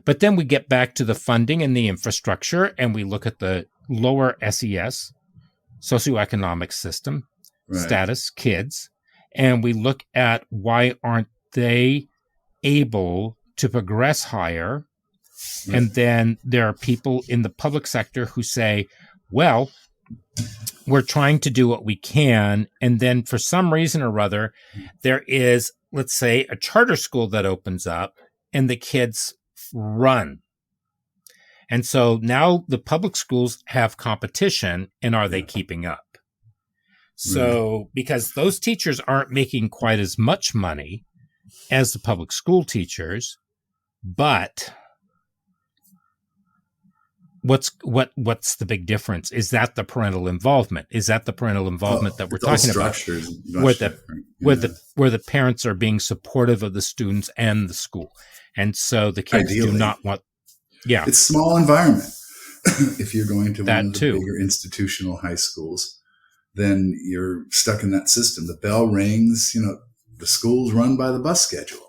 Speaker 1: But then we get back to the funding and the infrastructure, and we look at the lower SES, socioeconomic system,
Speaker 2: Right.
Speaker 1: status, kids, and we look at why aren't they able to progress higher.
Speaker 2: Right.
Speaker 1: And then there are people in the public sector who say, well, we're trying to do what we can. And then for some reason or other, there is, let's say, a charter school that opens up and the kids run. And so now the public schools have competition, and are they keeping up? So because those teachers aren't making quite as much money as the public school teachers, but what's the big difference? Is that the parental involvement? Is that the parental involvement that we're talking about? Where the parents are being supportive of the students and the school. And so the kids do not want. Yeah.
Speaker 2: It's small environment. If you're going to one of the
Speaker 1: too.
Speaker 2: bigger institutional high schools, then you're stuck in that system. The bell rings, the school's run by the bus schedule.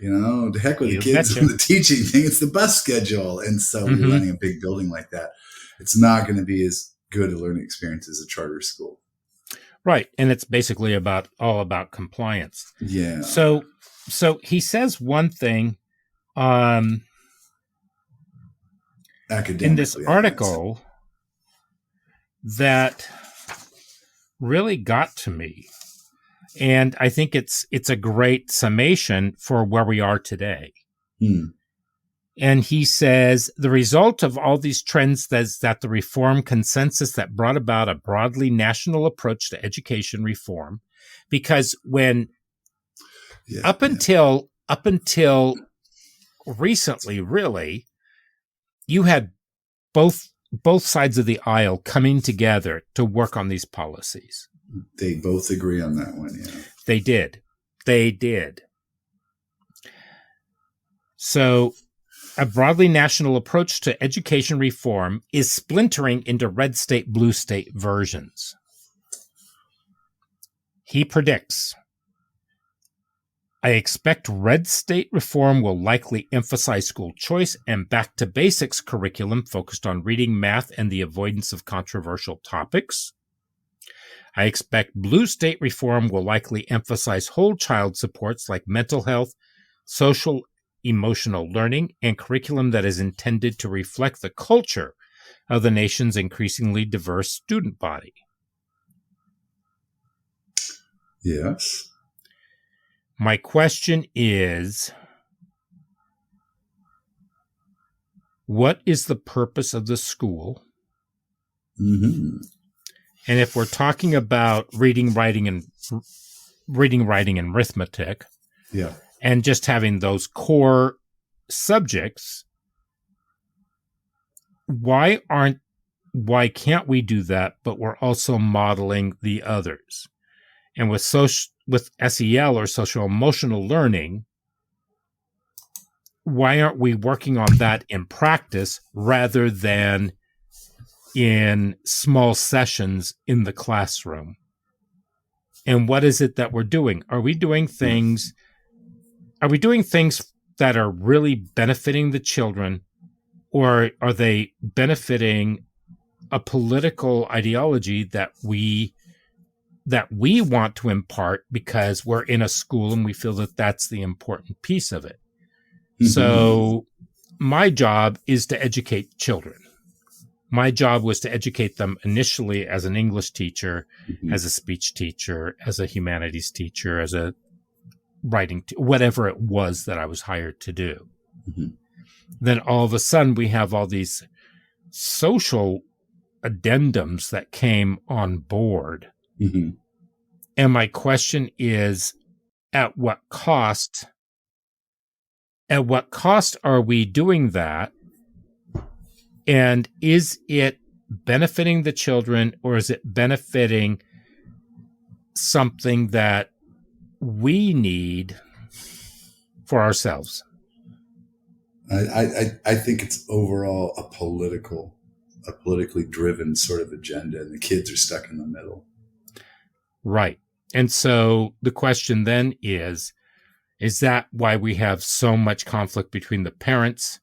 Speaker 2: The heck with the kids and the teaching thing. It's the bus schedule. And so you're running a big building like that. It's not going to be as good a learning experience as a charter school.
Speaker 1: Right. And it's basically all about compliance.
Speaker 2: Yeah.
Speaker 1: So he says one thing in this article that really got to me. And I think it's a great summation for where we are today. And he says, the result of all these trends is that the reform consensus that brought about a broadly national approach to education reform, because when up until recently, really, you had both sides of the aisle coming together to work on these policies.
Speaker 2: They both agree on that one, yeah.
Speaker 1: They did. So a broadly national approach to education reform is splintering into red state, blue state versions. He predicts, I expect red state reform will likely emphasize school choice and back to basics curriculum focused on reading, math, and the avoidance of controversial topics. I expect blue state reform will likely emphasize whole child supports like mental health, social emotional learning, and curriculum that is intended to reflect the culture of the nation's increasingly diverse student body.
Speaker 2: Yes.
Speaker 1: My question is, what is the purpose of the school?
Speaker 2: Mm-hmm.
Speaker 1: And if we're talking about reading, writing, and arithmetic, and just having those core subjects, why can't we do that? But we're also modeling the others. And with SEL or social emotional learning, why aren't we working on that in practice rather than in small sessions in the classroom? And what is it that we're doing? Are we doing things that are really benefiting the children, or are they benefiting a political ideology that we want to impart because we're in a school and we feel that that's the important piece of it? Mm-hmm. So my job is to educate children. My job was to educate them initially as an English teacher, as a speech teacher, as a humanities teacher, as a writing, whatever it was that I was hired to do. Mm-hmm. Then all of a sudden we have all these social addendums that came on board. Mm-hmm. And my question is, at what cost? At what cost are we doing that? And is it benefiting the children, or is it benefiting something that we need for ourselves?
Speaker 2: I think it's overall a political a politically driven sort of agenda, and the kids are stuck in the middle.
Speaker 1: Right. And so the question then is that why we have so much conflict between the parents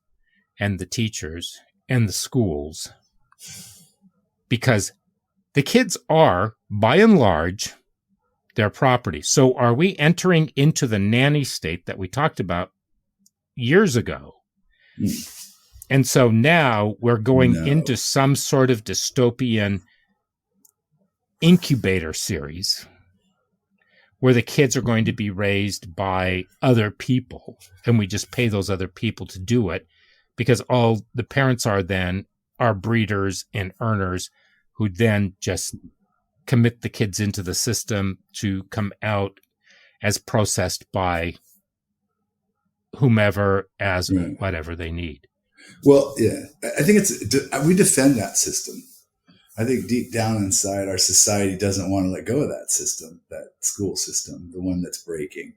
Speaker 1: and the teachers and the schools? Because the kids are, by and large, their property. So are we entering into the nanny state that we talked about years ago? And so now we're going into some sort of dystopian incubator series where the kids are going to be raised by other people, and we just pay those other people to do it because all the parents are then are breeders and earners who then just commit the kids into the system to come out as processed by whomever as whatever they need.
Speaker 2: Well, yeah, I think we defend that system. I think deep down inside our society doesn't want to let go of that system, that school system, the one that's breaking.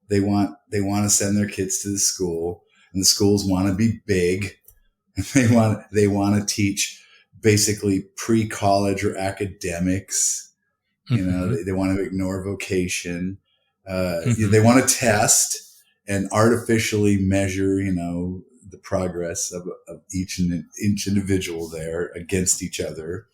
Speaker 2: They want to send their kids to the school, and the schools want to be big. They want to teach basically pre-college or academics. You know, they want to ignore vocation. They want to test and artificially measure, you know, the progress of each individual there against each other.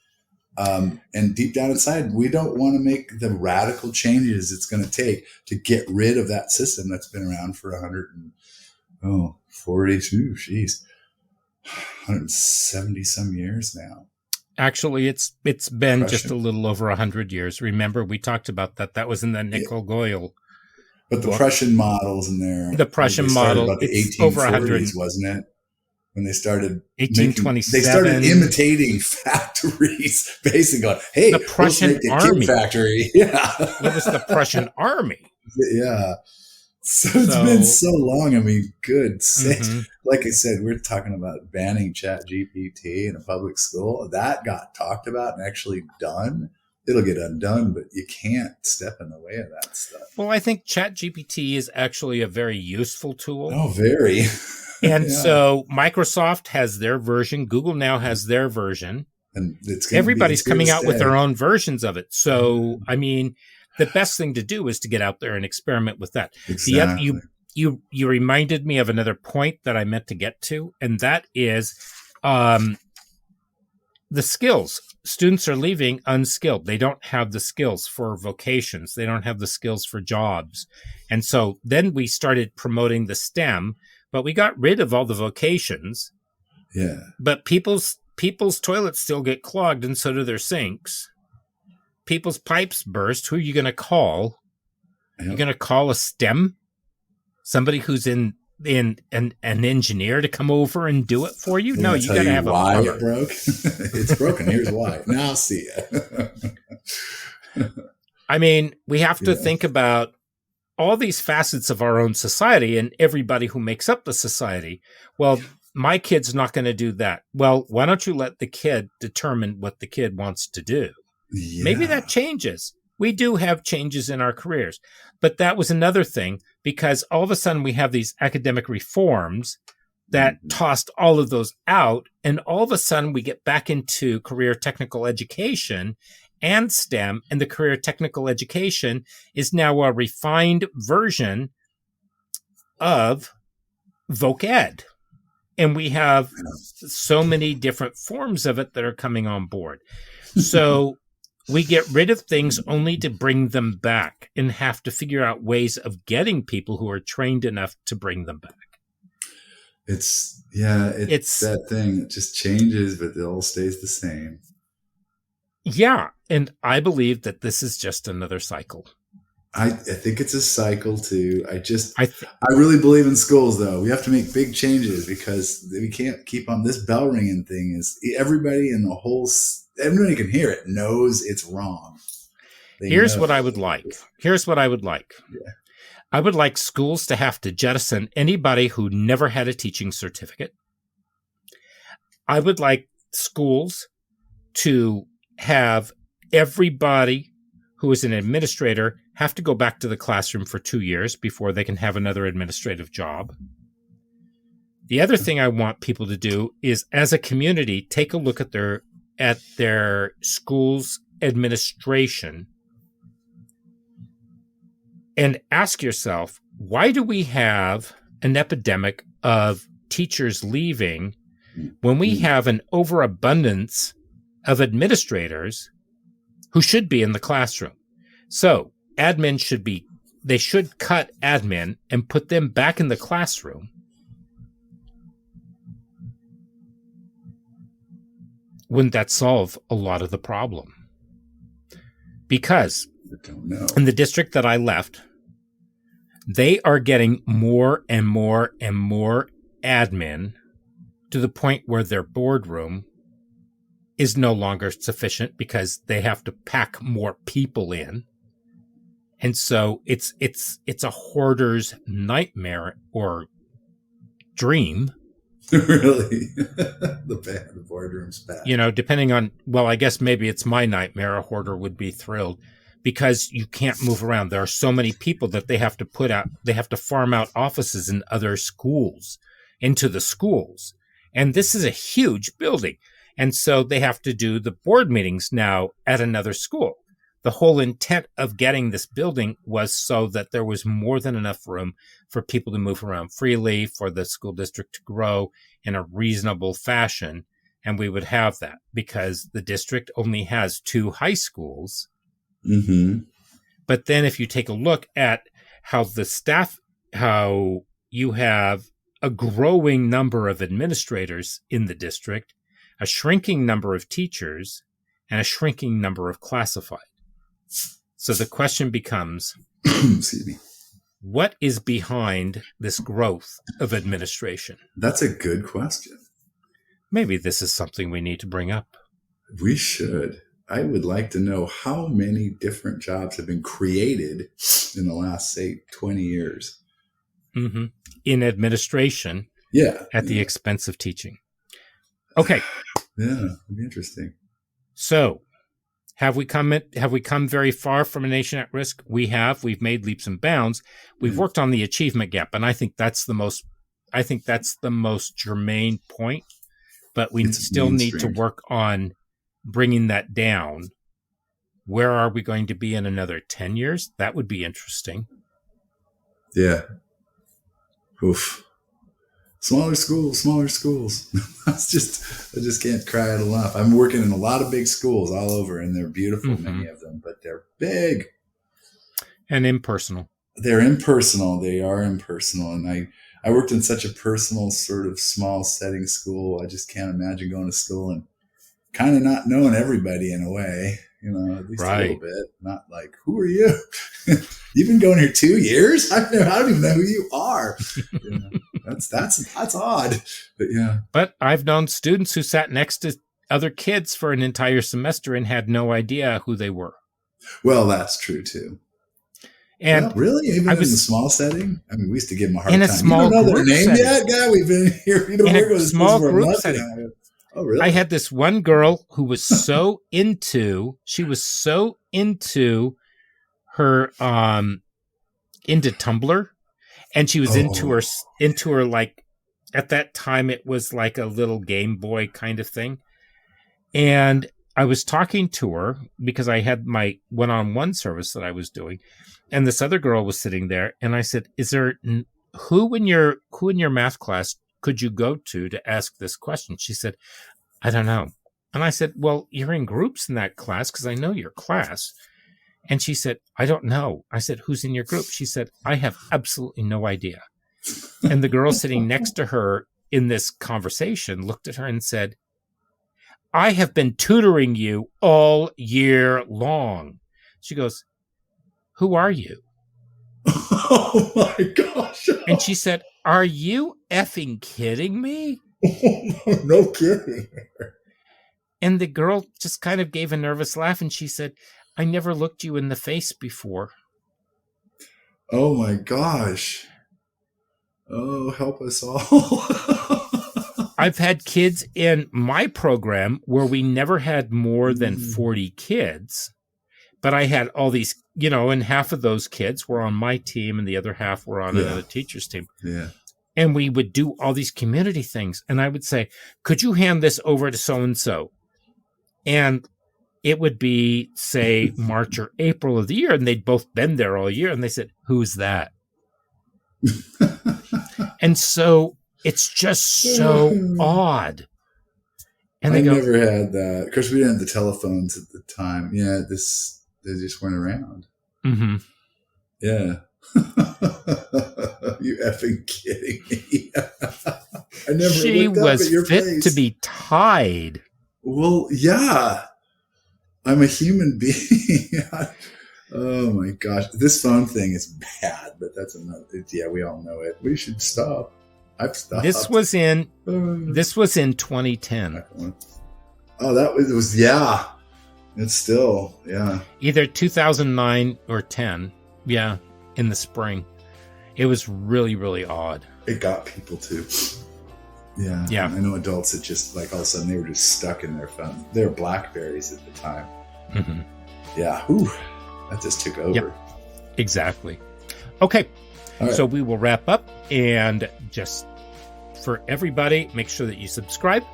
Speaker 2: And deep down inside, we don't want to make the radical changes it's going to take to get rid of that system that's been around for 170 some years now.
Speaker 1: Actually, it's been just a little over 100 years. Remember, we talked about that. That was in the Nickel Goyle.
Speaker 2: But the Prussian model's in there.
Speaker 1: The Prussian model,
Speaker 2: about the
Speaker 1: it's
Speaker 2: 1840s,
Speaker 1: over 100.
Speaker 2: Wasn't it? When they started
Speaker 1: 1827.
Speaker 2: They started imitating factories, basically going, hey,
Speaker 1: the Prussian army
Speaker 2: factory. Yeah.
Speaker 1: It was the Prussian army.
Speaker 2: Yeah. So it's been so long. I mean, good sakes. Like I said, we're talking about banning ChatGPT in a public school. That got talked about and actually done. It'll get undone, but you can't step in the way of that stuff.
Speaker 1: Well, I think ChatGPT is actually a very useful tool.
Speaker 2: Oh, very.
Speaker 1: And so Microsoft has their version. Google now has their version.
Speaker 2: And
Speaker 1: everybody's coming out with their own versions of it. So, I mean, the best thing to do is to get out there and experiment with that.
Speaker 2: Exactly.
Speaker 1: You reminded me of another point that I meant to get to, and that is the skills. Students are leaving unskilled. They don't have the skills for vocations. They don't have the skills for jobs. And so then we started promoting the STEM, but we got rid of all the vocations.
Speaker 2: Yeah.
Speaker 1: But people's toilets still get clogged, and so do their sinks. People's pipes burst. Who are you going to call? Yep. You're going to call a STEM? Somebody who's in an engineer to come over and do it for you? No, you got to have a
Speaker 2: why
Speaker 1: plumber.
Speaker 2: It broke. It's broken. Here's why. Now I'll see it.
Speaker 1: I mean, we have to think about all these facets of our own society and everybody who makes up the society. Well, my kid's not going to do that. Well, why don't you let the kid determine what the kid wants to do? Yeah. Maybe that changes. We do have changes in our careers. But that was another thing, because all of a sudden we have these academic reforms that tossed all of those out. And all of a sudden we get back into career technical education and STEM. And the career technical education is now a refined version of voc ed. And we have so many different forms of it that are coming on board. So we get rid of things only to bring them back and have to figure out ways of getting people who are trained enough to bring them back.
Speaker 2: It's that thing that just changes, but it all stays the same.
Speaker 1: Yeah. And I believe that this is just another cycle.
Speaker 2: I think it's a cycle too. I really believe in schools though. We have to make big changes because we can't keep on this bell ringing thing. Is everybody in the whole, everybody can hear it, knows it's wrong.
Speaker 1: Here's what I would like. Yeah. I would like schools to have to jettison anybody who never had a teaching certificate. I would like schools to have everybody who is an administrator have to go back to the classroom for 2 years before they can have another administrative job. The other thing I want people to do is, as a community, take a look at their school's administration and ask yourself, why do we have an epidemic of teachers leaving when we have an overabundance of administrators who should be in the classroom? So they should cut admin and put them back in the classroom. Wouldn't that solve a lot of the problem? Because
Speaker 2: I don't know.
Speaker 1: in the district that I left, they are getting more and more and more admin to the point where their boardroom is no longer sufficient because they have to pack more people in. And so it's a hoarder's nightmare or dream.
Speaker 2: Really? The boardroom's bad.
Speaker 1: Depending on, well, I guess maybe it's my nightmare. A hoarder would be thrilled because you can't move around. There are so many people that they have to farm out offices in other schools into the schools. And this is a huge building. And so they have to do the board meetings now at another school. The whole intent of getting this building was so that there was more than enough room for people to move around freely, for the school district to grow in a reasonable fashion. And we would have that because the district only has 2 high schools.
Speaker 2: Mm-hmm.
Speaker 1: But then if you take a look at how you have a growing number of administrators in the district, a shrinking number of teachers, and a shrinking number of classified. So the question becomes,
Speaker 2: excuse me,
Speaker 1: what is behind this growth of administration?
Speaker 2: That's a good question.
Speaker 1: Maybe this is something we need to bring up.
Speaker 2: We should. I would like to know how many different jobs have been created in the last, say, 20 years.
Speaker 1: Mm-hmm. In administration.
Speaker 2: Yeah.
Speaker 1: At the expense of teaching. Okay.
Speaker 2: Yeah, it'd be interesting.
Speaker 1: So, have we come very far from a nation at risk? We have. We've made leaps and bounds. We've worked on the achievement gap, and I think that's the most germane point. But we still need to work on bringing that down. Where are we going to be in another 10 years? That would be interesting.
Speaker 2: Yeah. Oof. Smaller schools. I just can't cry it enough. I'm working in a lot of big schools all over, and they're beautiful, many of them, but they're big.
Speaker 1: And impersonal.
Speaker 2: They're impersonal. They are impersonal. And I worked in such a personal sort of small setting school. I just can't imagine going to school and kind of not knowing everybody in a way, at least a little bit. Not like, who are you? You've been going here 2 years? I don't even know who you are. That's odd. But yeah. But
Speaker 1: I've known students who sat next to other kids for an entire semester and had no idea who they were.
Speaker 2: Well, that's true too.
Speaker 1: And
Speaker 2: really, even in the small setting, I mean, we used to give them a hard
Speaker 1: time.
Speaker 2: In
Speaker 1: a small
Speaker 2: you don't know
Speaker 1: group
Speaker 2: their name
Speaker 1: setting.
Speaker 2: Yet, guy. We've been here.
Speaker 1: In a small group setting.
Speaker 2: Oh, really?
Speaker 1: I had this one girl who was so into her into Tumblr, and she was into her like at that time it was like a little Game Boy kind of thing. And I was talking to her because I had my one-on-one service that I was doing, and this other girl was sitting there, and I said, "Is there who in your math class could you go to ask this question?" She said, "I don't know." And I said, "Well, you're in groups in that class because I know your class." And she said, "I don't know." I said, "Who's in your group?" She said, "I have absolutely no idea." And the girl sitting next to her in this conversation looked at her and said, "I have been tutoring you all year long." She goes, "Who are you?"
Speaker 2: Oh my gosh.
Speaker 1: And she said, "Are you effing kidding me?"
Speaker 2: No kidding.
Speaker 1: And the girl just kind of gave a nervous laugh and she said, "I never looked you in the face before."
Speaker 2: Oh my gosh. Oh, help us all.
Speaker 1: I've had kids in my program where we never had more than 40 kids, but I had all these, and half of those kids were on my team and the other half were on another teacher's team.
Speaker 2: Yeah.
Speaker 1: And we would do all these community things. And I would say, could you hand this over to so-and-so? And it would be, say, March or April of the year. And they'd both been there all year. And they said, who's that? And so it's just so odd. And
Speaker 2: I never had that. Of course, we didn't have the telephones at the time. Yeah, they just weren't around.
Speaker 1: Mm-hmm.
Speaker 2: Yeah. You effing kidding me? I never.
Speaker 1: She was fit to be tied.
Speaker 2: Well, yeah. I'm a human being. Oh my gosh, this phone thing is bad, but that's another. Yeah, we all know it. We should stop. I've stopped.
Speaker 1: This was in 2010.
Speaker 2: Oh, that was yeah. It's still
Speaker 1: either 2009 or 10. Yeah, in the spring. It was really, really odd.
Speaker 2: It got people too. Yeah.
Speaker 1: Yeah.
Speaker 2: I know adults that just like all of a sudden they were just stuck in their phone. They were Blackberries at the time.
Speaker 1: Mm-hmm.
Speaker 2: Yeah. Whew. That just took over.
Speaker 1: Yep. Exactly. Okay. Right. So we will wrap up, and just for everybody, make sure that you subscribe,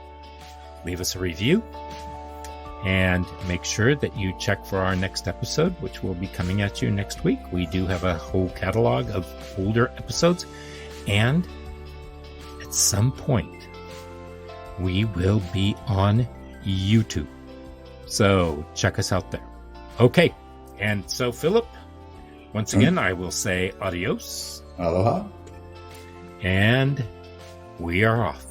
Speaker 1: leave us a review, and make sure that you check for our next episode, which will be coming at you next week. We do have a whole catalog of older episodes, and at some point, we will be on YouTube. So check us out there. Okay. And so, Philip, once again, I will say adios.
Speaker 2: Aloha.
Speaker 1: And we are off.